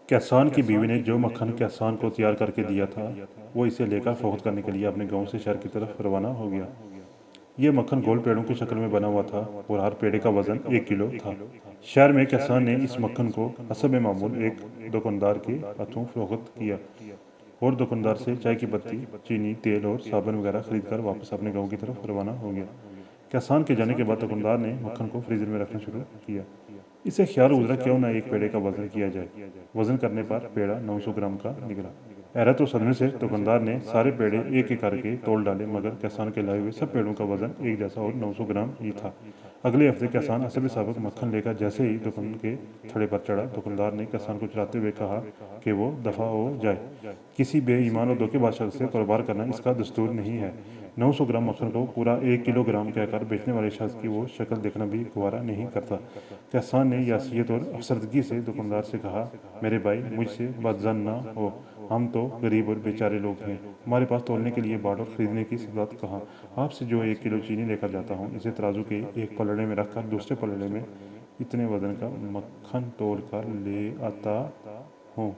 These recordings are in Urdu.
کہسان کی بیوی نے جو مکھن کہسان کو تیار کر کے دیا تھا وہ اسے لے کر فروخت کرنے کے لیے اپنے گاؤں سے شہر کی طرف روانہ ہو گیا۔ یہ مکھن گول پیڑوں کی شکل میں بنا ہوا تھا اور ہر پیڑے کا وزن 1 کلو تھا۔ شہر میں کہسان نے اس مکھن کو حسب معمول ایک دکاندار کے ہاتھوں فروخت کیا اور دکاندار سے چائے کی پتی، چینی، تیل اور صابن وغیرہ خرید کر واپس اپنے گاؤں کی طرف روانہ ہو گیا۔ کہسان کے جانے کے بعد دکاندار نے مکھن کو فریزر میں رکھنا شروع کیا۔ اسے خیال گزرا کیوں نہ ایک پیڑے کا وزن کیا جائے۔ وزن کرنے پر پیڑا 900 گرام کا نکلا۔ حیرت و صدمے سے دکاندار نے سارے پیڑے ایک ایک کر کے تول ڈالے، مگر کہسان کے لائے ہوئے سب پیڑوں کا وزن ایک جیسا اور 900 گرام ہی تھا۔ اگلے ہفتے کہسان حسب ثابت مکھن لے کر جیسے ہی دکان کے تھڑے پر چڑھا، دکاندار نے کہسان کو چڑھاتے ہوئے کہا کہ وہ دفع ہو جائے۔ کسی بے ایمان اور دھوکے باز شخص سے کاروبار کرنا اس کا دستور نہیں ہے۔ 900 گرام مکھن کو پورا 1 کلو گرام کہہ کر بیچنے والے شخص کی وہ شکل دیکھنا بھی گوارا نہیں کرتا۔ کہسان نے یاسیت اور افسردگی سے دکاندار سے کہا، میرے بھائی، مجھ سے بدظن نہ ہو، ہم تو غریب اور بیچارے لوگ ہیں، ہمارے پاس تولنے کے لیے باڑ اور خریدنے کی استطاعت کہاں۔ آپ سے جو 1 کلو چینی لے کر جاتا ہوں، اسے ترازو کے ایک پلڑے میں رکھ کر دوسرے پلڑے میں اتنے وزن کا مکھن تول کر لے آتا ہوں۔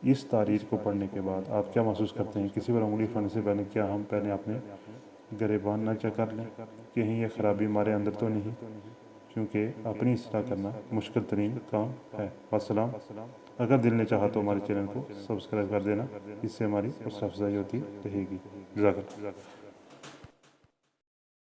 اس تحریر کو پڑھنے کے بعد آپ کیا محسوس کرتے ہیں؟ کسی پر انگلی اٹھانے سے پہلے کیا ہم پہلے اپنے گریبان نہ چیک کر لیں؟ کہیں یہ خرابی ہمارے اندر تو نہیں؟ کیونکہ اپنی اصلاح کرنا مشکل ترین کام ہے۔ والسلام۔ اگر دل نے چاہا تو ہمارے چینل کو سبسکرائب کر دینا، اس سے ہماری حوصلہ افزائی ہوتی رہے گی۔ جزاک اللہ۔